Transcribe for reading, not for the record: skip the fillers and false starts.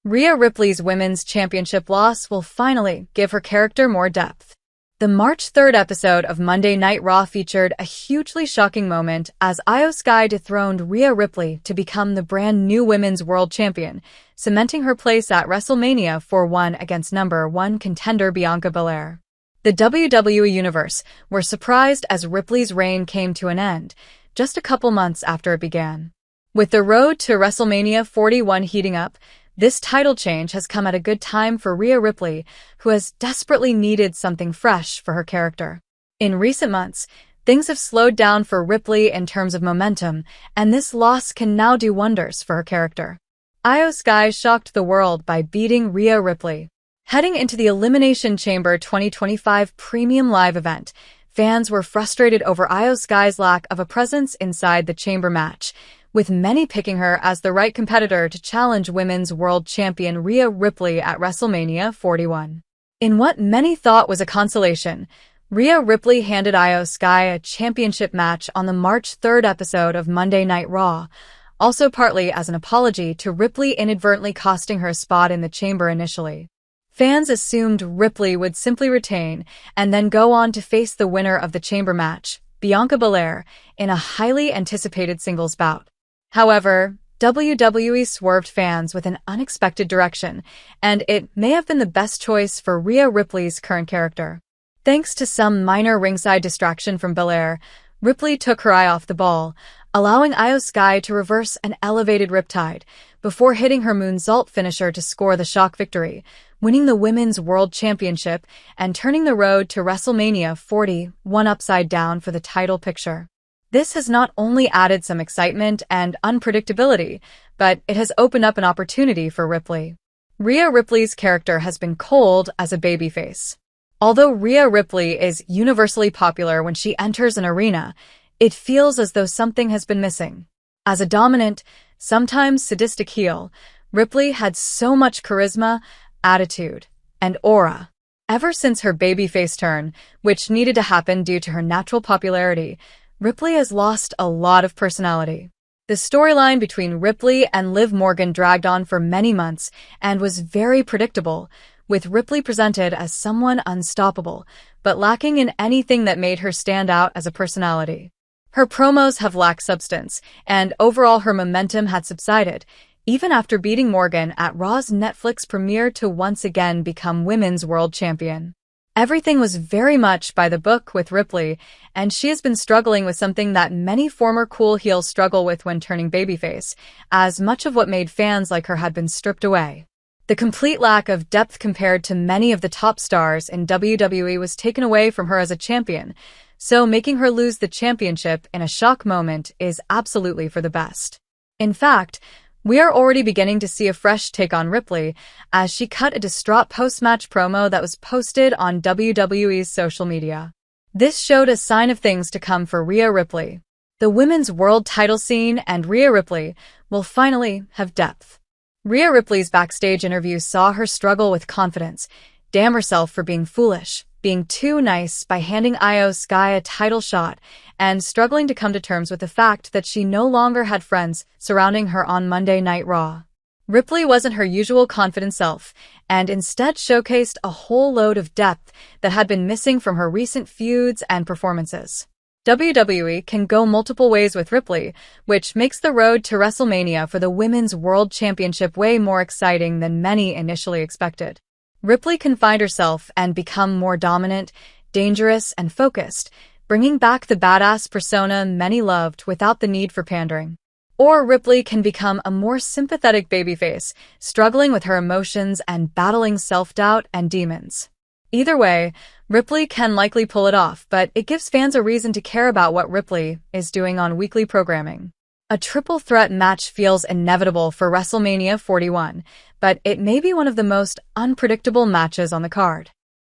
Rhea Ripley's Women's Championship loss will finally give her character more depth. The March 3rd episode of Monday Night Raw featured a hugely shocking moment as Io Sky dethroned Rhea Ripley to become the brand new Women's World Champion, cementing her place at WrestleMania 41 against #1 contender Bianca Belair. The WWE Universe were surprised as Ripley's reign came to an end, just a couple months after it began. With the road to WrestleMania 41 heating up, this title change has come at a good time for Rhea Ripley, who has desperately needed something fresh for her character. In recent months, things have slowed down for Ripley in terms of momentum, and this loss can now do wonders for her character. Io Sky shocked the world by beating Rhea Ripley. Heading into the Elimination Chamber 2025 Premium Live event, fans were frustrated over Io Sky's lack of a presence inside the chamber match, with many picking her as the right competitor to challenge Women's World Champion Rhea Ripley at WrestleMania 41. In what many thought was a consolation, Rhea Ripley handed Io Sky a championship match on the March 3rd episode of Monday Night Raw, also partly as an apology to Ripley inadvertently costing her a spot in the chamber initially. Fans assumed Ripley would simply retain and then go on to face the winner of the chamber match, Bianca Belair, in a highly anticipated singles bout. However, WWE swerved fans with an unexpected direction, and it may have been the best choice for Rhea Ripley's current character. Thanks to some minor ringside distraction from Belair, Ripley took her eye off the ball, allowing Io Sky to reverse an elevated riptide before hitting her moonsault finisher to score the shock victory, winning the Women's World Championship and turning the road to WrestleMania 41 upside down for the title picture. This has not only added some excitement and unpredictability, but it has opened up an opportunity for Ripley. Rhea Ripley's character has been cold as a babyface. Although Rhea Ripley is universally popular when she enters an arena, it feels as though something has been missing. As a dominant, sometimes sadistic heel, Ripley had so much charisma, attitude, and aura. Ever since her babyface turn, which needed to happen due to her natural popularity, Ripley has lost a lot of personality. The storyline between Ripley and Liv Morgan dragged on for many months and was very predictable, with Ripley presented as someone unstoppable, but lacking in anything that made her stand out as a personality. Her promos have lacked substance, and overall her momentum had subsided, even after beating Morgan at Raw's Netflix premiere to once again become Women's World Champion. Everything was very much by the book with Ripley, and she has been struggling with something that many former cool heels struggle with when turning babyface, as much of what made fans like her had been stripped away. The complete lack of depth compared to many of the top stars in WWE was taken away from her as a champion, so making her lose the championship in a shock moment is absolutely for the best. In fact, we are already beginning to see a fresh take on Ripley, as she cut a distraught post-match promo that was posted on WWE's social media. This showed a sign of things to come for Rhea Ripley. The women's world title scene and Rhea Ripley will finally have depth. Rhea Ripley's backstage interview saw her struggle with confidence, damn herself for being foolish, being too nice by handing Io Sky a title shot, and struggling to come to terms with the fact that she no longer had friends surrounding her on Monday Night Raw. Ripley wasn't her usual confident self, and instead showcased a whole load of depth that had been missing from her recent feuds and performances. WWE can go multiple ways with Ripley, which makes the road to WrestleMania for the Women's World Championship way more exciting than many initially expected. Ripley can find herself and become more dominant, dangerous, and focused, bringing back the badass persona many loved without the need for pandering. Or Ripley can become a more sympathetic babyface, struggling with her emotions and battling self-doubt and demons. Either way, Ripley can likely pull it off, but it gives fans a reason to care about what Ripley is doing on weekly programming. A triple threat match feels inevitable for WrestleMania 41, but it may be one of the most unpredictable matches on the card.